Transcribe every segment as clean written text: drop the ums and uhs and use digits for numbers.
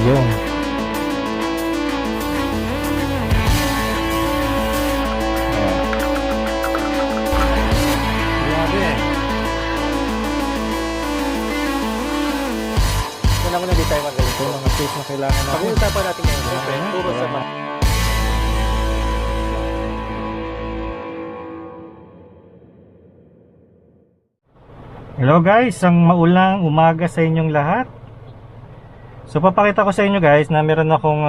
Yun. Grabe. Wala mo na di tayo magaling. Ito mga tips na kailangan natin. Pag-uusapan natin ngayon, siyempre, Okay. puro sa Yeah. Hello guys, ang maulang umaga sa inyong lahat. So papakita ko sa inyo guys na meron akong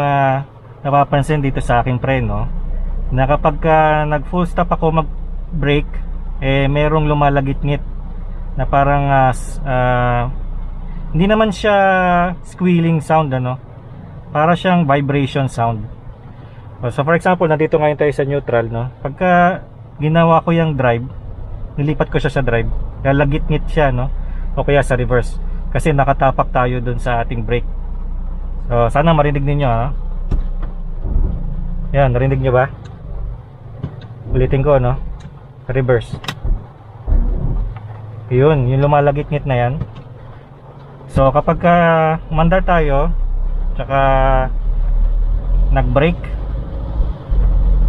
napapansin dito sa aking preno na kapag nag full stop ako mag brake, merong lumalagit-ngit na parang hindi naman siya squealing sound, ano, para siyang vibration sound. So for example, nandito ngayon tayo sa neutral, no? Pagka ginawa ko yung drive, nilipat ko siya sa drive, lalagit-ngit siya, no? O kaya sa reverse, kasi nakatapak tayo dun sa ating brake. So sana marinig ninyo, ha? Yan, narinig nyo ba? Ulitin ko, no? Reverse. Yun, yung lumalagit-ngit na yan. So kapag umandar tayo, tsaka nag-brake,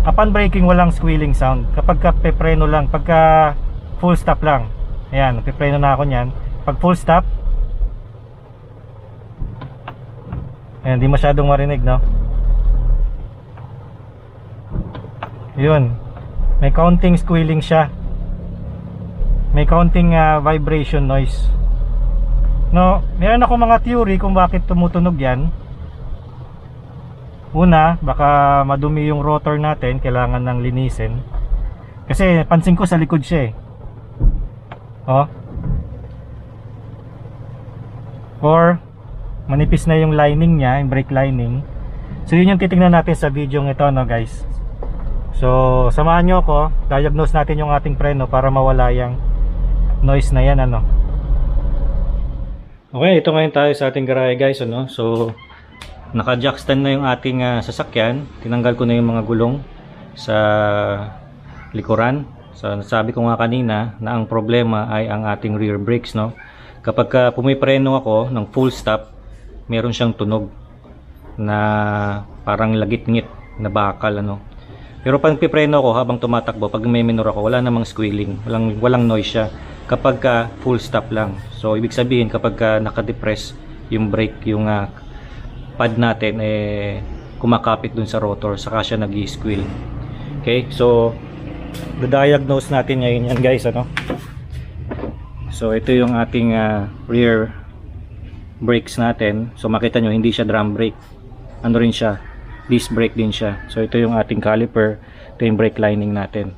upon braking walang squealing sound. Kapag pepreno lang, pagka full stop lang, ayan, pepreno na ako nyan. Pag full stop, ayan, di masyadong marinig, no? Yun, may counting squealing siya, may counting vibration noise. No, meron ako mga theory kung bakit tumutunog yan. Una, baka madumi yung rotor natin, kailangan ng linisin. Kasi pansin ko sa likod siya, oh. Or manipis na yung lining niya, yung brake lining. So yun yung titingnan natin sa video ito, no guys. So samahan nyo ako, diagnose natin yung ating preno para mawala yung noise na yan, ano. Okay, ito ngayon tayo sa ating garahe guys, ano. So naka-jack stand na yung ating sasakyan. Tinanggal ko na yung mga gulong sa likuran. So nasabi ko nga kanina na ang problema ay ang ating rear brakes, no. Kapag pumipreno ako ng full stop, meron siyang tunog na parang lagit-ngit na bakal, ano. Pero pag pipreno ako habang tumatakbo, pag may minor ako, wala namang squealing, walang noise siya kapag full stop lang. So ibig sabihin kapag naka-depress yung brake, yung pad natin, kumakapit dun sa rotor, saka siya nag-i-squeal. Okay, so diagnose natin ngayon yan guys, ano. So ito yung ating rear brakes natin. So makita nyo, hindi siya drum brake, ano rin siya, disc brake din siya. So ito yung ating caliper, ito yung brake lining natin.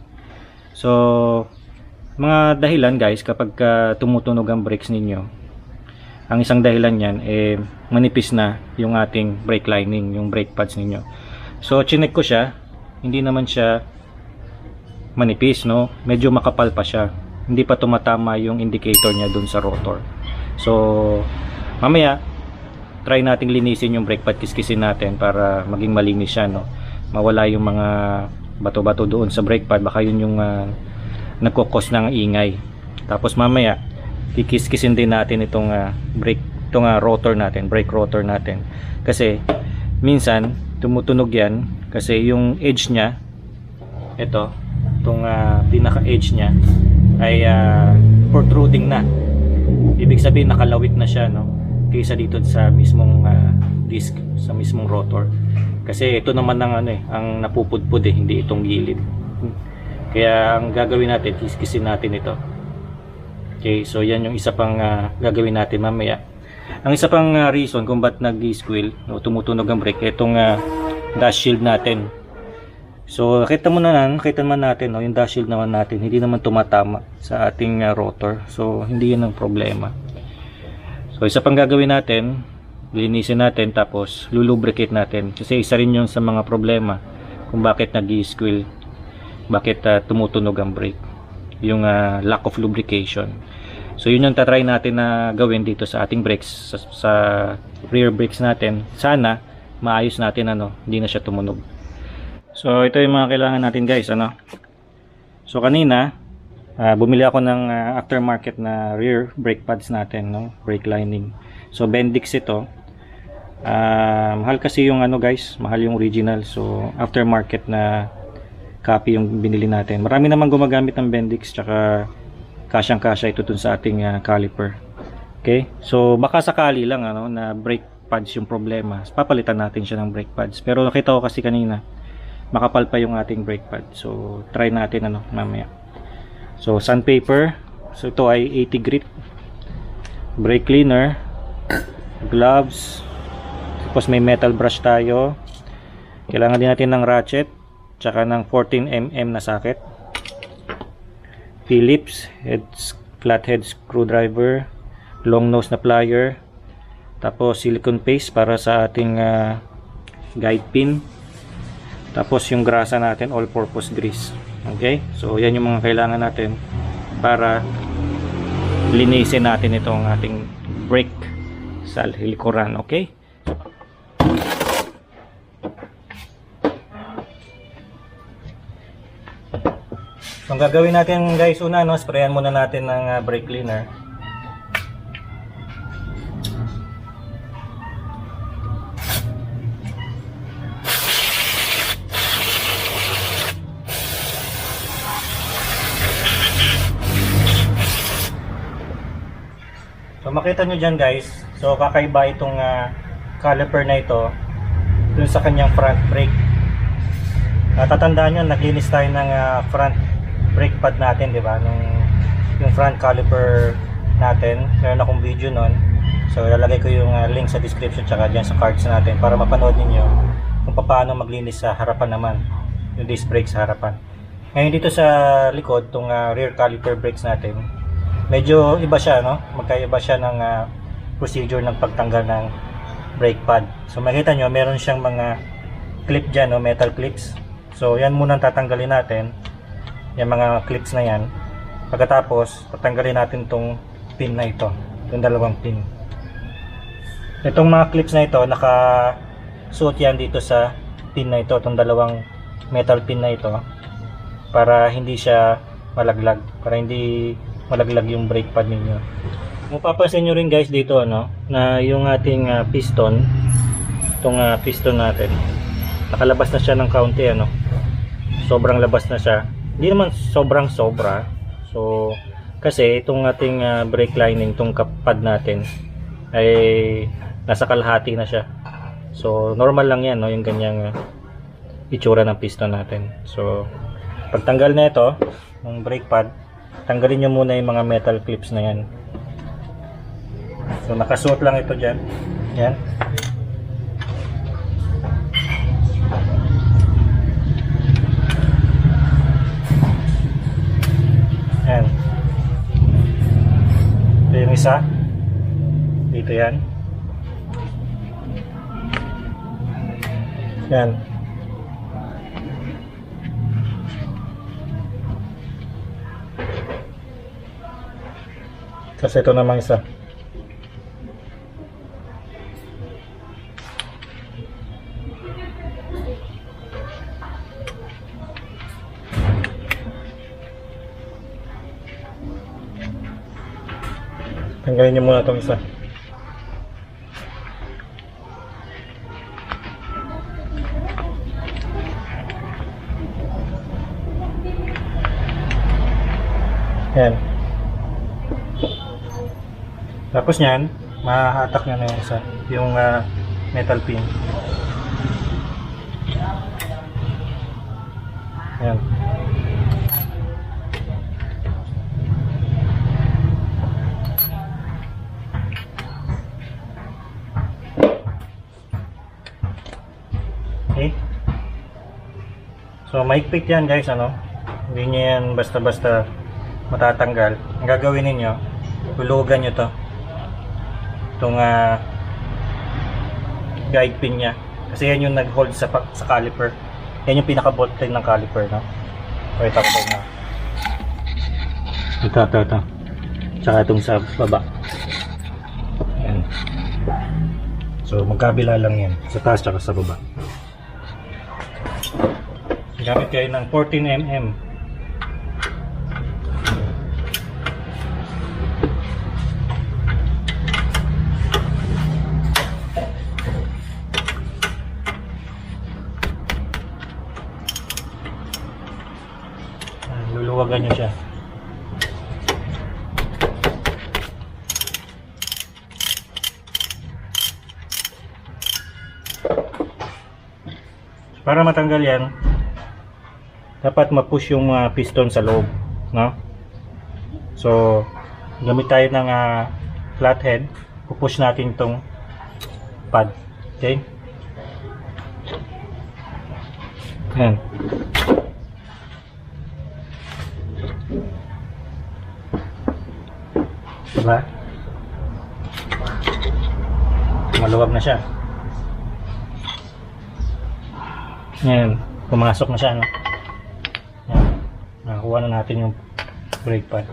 So mga dahilan guys, kapag tumutunog ang brakes ninyo, ang isang dahilan yan, manipis na yung ating brake lining, yung brake pads ninyo. So chinek ko siya, hindi naman siya manipis, no, medyo makapal pa siya, hindi pa tumatama yung indicator niya dun sa rotor. So mamaya try nating linisin yung brake pad, kiskisin natin para maging malinis siya, no, mawala yung mga bato-bato doon sa brake pad, baka yun yung nagkukos ng ingay. Tapos mamaya kikiskisin din natin itong rotor natin, brake rotor natin, kasi minsan tumutunog yan kasi yung edge nya, itong pinaka edge nya ay protruding na. Ibig sabihin nakalawit na siya, no, kaysa dito sa mismong disc, sa mismong rotor. Kasi ito naman ang napupudpud, hindi itong gilid. Kaya ang gagawin natin, kiskisin natin ito. Okay, so yan yung isa pang gagawin natin mamaya. Ang isa pang reason kung ba't nag-squeal, no, tumutunog ang brake, itong dash shield natin. So nakita naman natin, no, yung dash shield naman natin, hindi naman tumatama sa ating rotor. So hindi yan ang problema. So isa pang gagawin natin, linisin natin, tapos lulubricate natin. Kasi isa rin yun sa mga problema kung bakit nag-squeal, bakit tumutunog ang brake, yung lack of lubrication. So yun yung tatry natin na gawin dito sa ating brakes, sa rear brakes natin. Sana maayos natin, hindi na siya tumunog. So ito yung mga kailangan natin guys, So kanina bumili ako ng aftermarket na rear brake pads natin, brake lining. So Bendix ito. Mahal kasi yung ano guys, mahal yung original. So aftermarket na copy yung binili natin. Marami naman gumagamit ng Bendix, tsaka kasyang-kasya ito dun sa ating caliper. Okay? So baka sakali lang ano na brake pads yung problema. Papalitan natin siya ng brake pads. Pero nakita ko kasi kanina makapal pa yung ating brake pad. So try natin ano mamaya. So sandpaper. So ito ay 80 grit. Brake cleaner, gloves. Tapos may metal brush tayo. Kailangan din natin ng ratchet, tsaka ng 14mm na socket. Phillips flathead screwdriver, long nose na plier, tapos silicone paste para sa ating guide pin, tapos yung grasa natin, all purpose grease. Okay, so yan yung mga kailangan natin para linisin natin itong ating brake sa likuran. Okay, so ang gagawin natin guys, una no, sprayan muna natin ng brake cleaner. So makita nyo dyan guys, so kakaiba itong caliper na ito dun sa kanyang front brake. Natatandaan nyo, naglinis tayo ng front brake pad natin, di ba? Yung front caliper natin, meron akong video nun. So ilalagay ko yung link sa description tsaka dyan sa cards natin para mapanood niyo kung paano maglinis sa harapan naman, yung disc brake sa harapan. Ngayon dito sa likod, itong rear caliper brakes natin, medyo iba siya, no? Magkaiba siya ng procedure ng pagtanggal ng brake pad. So makita nyo, meron siyang mga clip dyan, no? Metal clips. So yan muna tatanggalin natin, yung mga clips na yan. Pagkatapos tatanggalin natin tong pin na ito, yung dalawang pin. Itong mga clips na ito, nakasuot yan dito sa pin na ito, itong dalawang metal pin na ito, para hindi siya malaglag, para hindi malaglag yung brake pad ninyo. Mapapansin nyo rin guys dito ano, na yung ating piston, itong piston natin, nakalabas na siya ng kaunti ano. Sobrang labas na siya. Hindi naman sobrang sobra. So kasi itong ating brake lining, itong pad natin ay nasa kalahati na siya. So normal lang yan no, yung ganyang itsura ng piston natin. So pagtanggal na ito ng brake pad, tanggalin nyo muna yung mga metal clips na yan. So nakasuot lang ito dyan. Yan. Yan. Ito yung isa. Dito yan. Yan. Kasi ito namang isa. Tanggalin niyo muna itong isa. Yan. Tapos niyan, mahahatak nyo na yung isa, yung metal pin. Yan. Okay. So maigpit yan guys, ano? Hindi nyo yan basta-basta matatanggal. Ang gagawin ninyo, hulugan nyo to. Itong guide pin nya. Kasi yan yung nag-hold sa caliper. Yan yung pinaka-bolt ng caliper, no? So ito na. Ito. Tsaka itong sa baba. Yan. So magkabila lang yan. Sa taas tsaka sa baba. Gamit kayo ng 14mm. Para matanggal yan, dapat ma-push yung piston sa loob, no? So, gamit tayo ng flathead, pupush natin itong pad. Okay? Yan. Diba? Maluwag na siya. Yan. Pumasok na siya, no? Yan. Nakakuha na natin yung brake pad.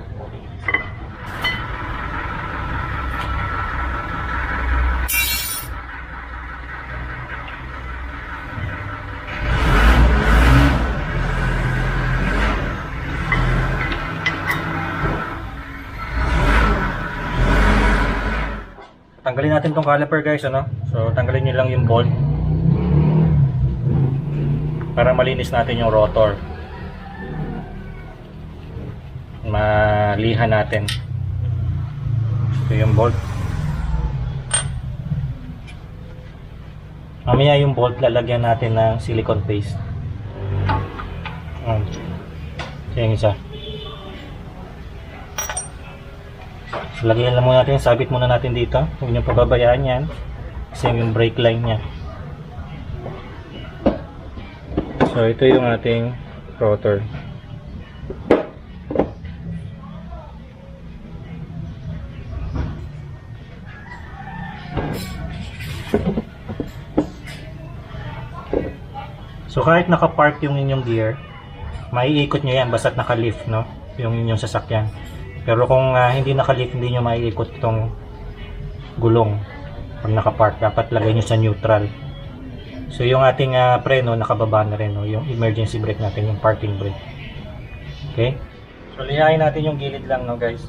Tanggalin natin tong caliper guys, ano? So tanggalin niyo lang yung bolt para malinis natin yung rotor. Malihan natin. Ito yung bolt. Mamaya yung bolt lalagyan natin ng silicone paste. Ito yung isa. Lagyan lang muna natin, sabit muna natin dito. Huwag niyong pababayaan yan kasi yung brake line niya. So ito yung ating rotor. So kahit naka-park yung inyong gear, maiikot nyo yan basta't naka-lift, no? Yung inyong sasakyan. Pero kung hindi naka-lift, hindi nyo maiikot itong gulong pag naka-park. Dapat lagay nyo sa neutral. So yung ating preno nakababa na rin, no? Yung emergency brake natin, yung parking brake. Okay? So lihain natin yung gilid lang, no guys?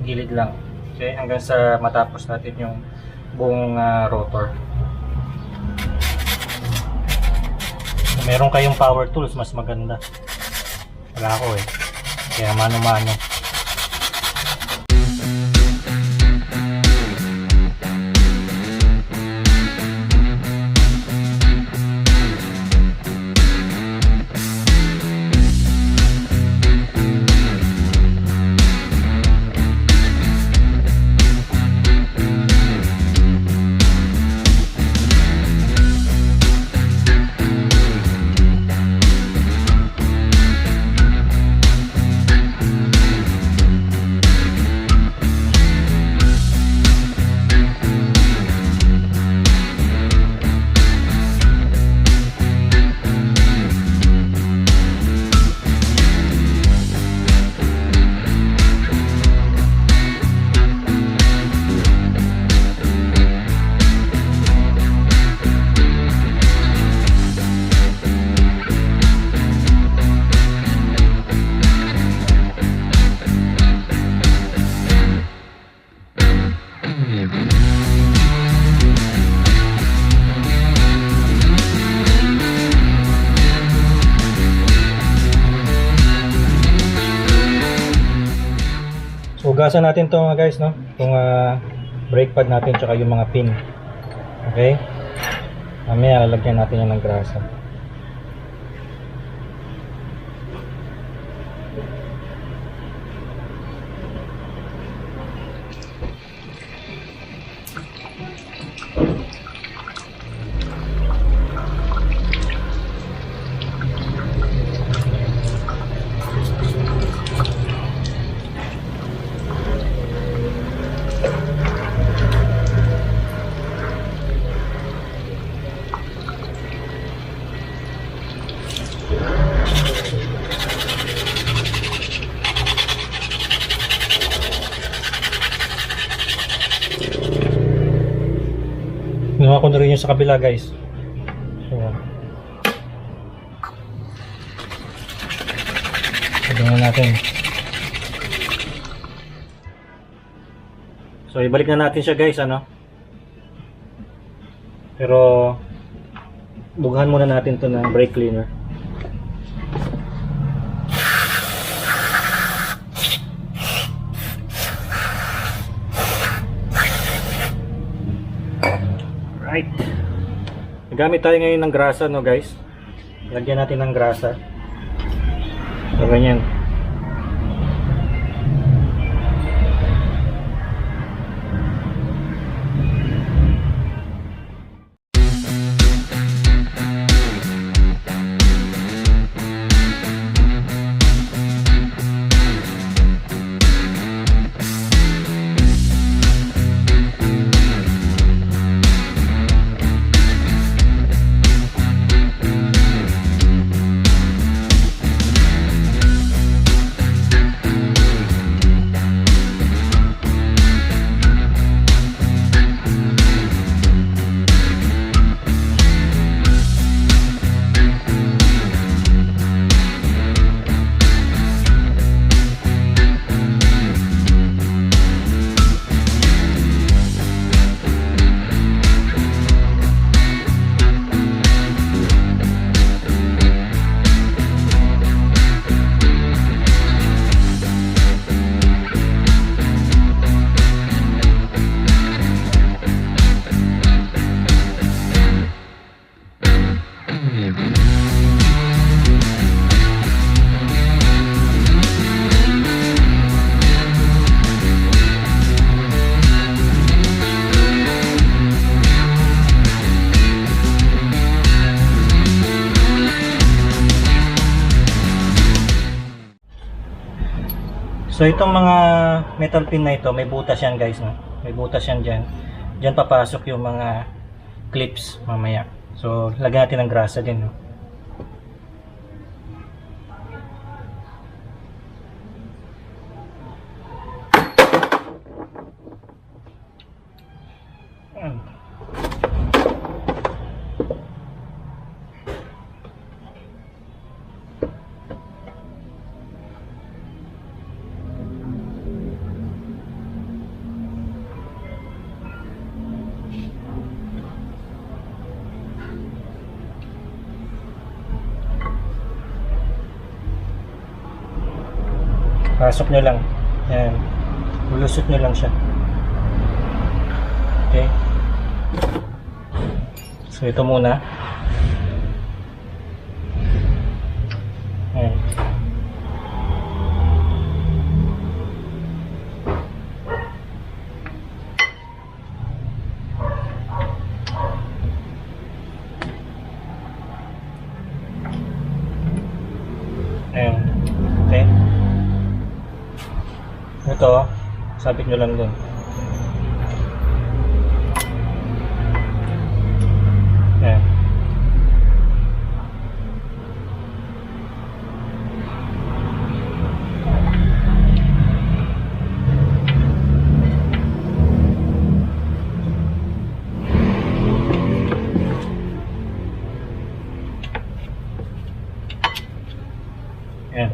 Gilid lang. Okay? Hanggang sa matapos natin yung buong rotor. Kung meron kayong power tools, mas maganda. Wala ako eh. Kaya mano-mano. Hugasan natin to guys, no? Itong brake pad natin tsaka yung mga pin. Okay? Mamaya lalagyan natin yan ng grasa. Ginawa ko na rin yung sa kabila guys. So, tignan natin. So ibalik na natin siya guys, ano? Pero bughan muna natin to ng brake cleaner. Right. Gamit tayo ngayon ng grasa, no guys. Lagyan natin ng grasa. So, ganyan. So itong mga metal pin na ito, may butas yan guys, no? May butas yan dyan. Dyan papasok yung mga clips mamaya. So lagyan natin ng grasa din, no? Ayan. Pasok nyo lang. Ayan. Lulusot nyo lang siya. Okay. So ito muna. Ayan. Ayan. Okay. Ito, sabit nyo lang dun. Ayan. Ayan.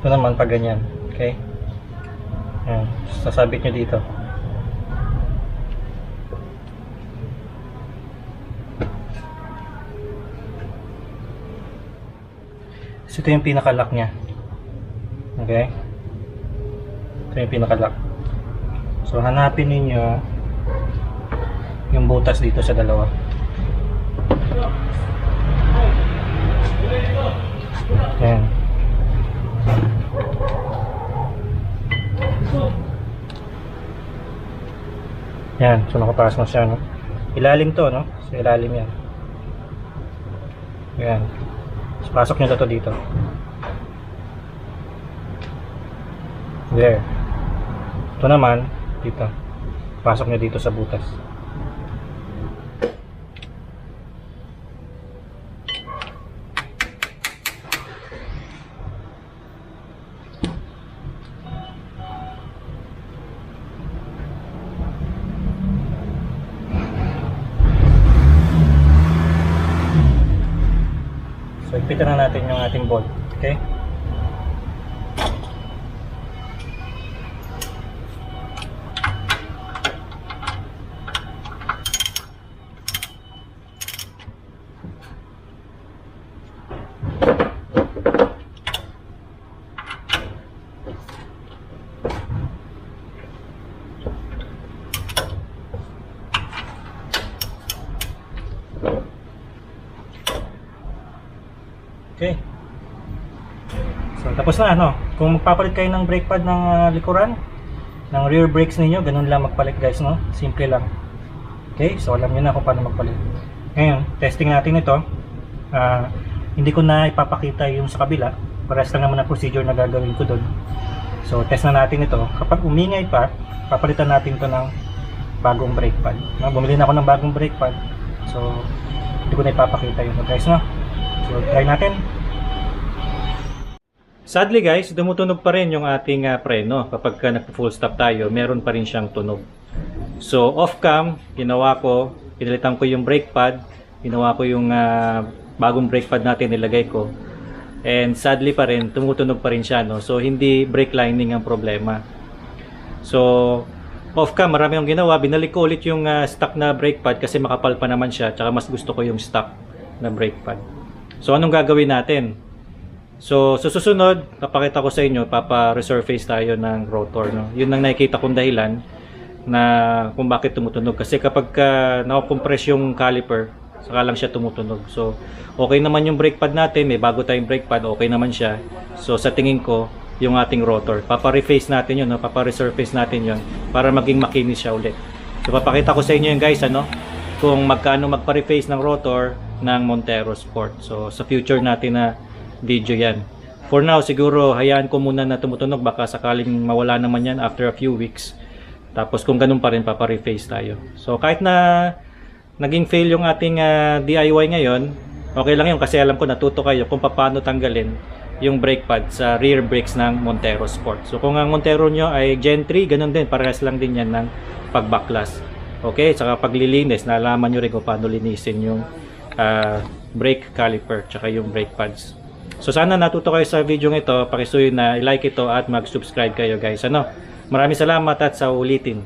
Ito naman pag ganyan, okay? Ayan, sasabit nyo dito. So ito yung pinaka-lock nya. Okay? Ito yung pinaka-lock. So hanapin ninyo yung butas dito sa dalawa. Ayan. Yan, so nakapasok na siya, no? Ilalim to, no? So ilalim yan. Yan. So pasok nyo na to dito. There. Ito naman, dito. Pasok nyo dito sa butas. So, ipitan na natin yung ating bolt. Okay? tapos na ano. Kung magpapalit kayo ng brake pad ng likuran, ng rear brakes ninyo, ganun lang magpalit guys, no? Simple lang. Okay, so alam niyo na kung paano magpalit. Ngayon, testing natin ito. Hindi ko na ipapakita yung sa kabila. Parehas lang naman ang procedure na gagawin ko doon. So, test na natin ito. Kapag umingay pa, papalitan natin ito ng bagong brake pad. No, bumili na ako ng bagong brake pad. So, hindi ko na ipapakita yun guys, no? So, try natin. Sadly guys, tumutunog pa rin yung ating preno. Kapag nagpo-full stop tayo, meron pa rin siyang tunog. So, off cam, ginawa ko, pinalitan ko yung brake pad, ginawa ko yung bagong brake pad natin, nilagay ko. And sadly pa rin, tumutunog pa rin siya, no? So, hindi brake lining ang problema. So, off cam, marami yung ginawa. Binalik ko ulit yung stock na brake pad kasi makapal pa naman siya. Tsaka mas gusto ko yung stock na brake pad. So, anong gagawin natin? So, susunod, papakita ko sa inyo, papa-resurface tayo ng rotor, no? Yun ang nakikita kong dahilan na kung bakit tumutunog. Kasi kapag nakakompress yung caliper, saka lang siya tumutunog. So, okay naman yung brake pad natin. May bago tayong brake pad, okay naman siya. So, sa tingin ko, yung ating rotor, papa-reface natin yun, no? Papa-resurface natin yun para maging makinis siya ulit. So, papakita ko sa inyo yun guys, ano? Kung magkano magpa-reface ng rotor ng Montero Sport. So, sa future natin na video yan. For now, siguro, hayaan ko muna na tumutunog. Baka sakaling mawala naman yan after a few weeks. Tapos, kung ganun pa rin, papa-reface tayo. So, kahit na naging fail yung ating DIY ngayon, okay lang yun kasi alam ko natuto kayo kung paano tanggalin yung brake pad sa rear brakes ng Montero Sport. So kung ang Montero nyo ay Gen 3, ganun din, parehas lang din yan ng pagbaklas. Okay, saka paglilinis, nalaman nyo rin kung paano linisin yung brake caliper tsaka yung brake pads. So sana natuto kayo sa video ito, pakisuyo na i-like ito at mag-subscribe kayo guys. Ano? Maraming salamat at sa ulitin.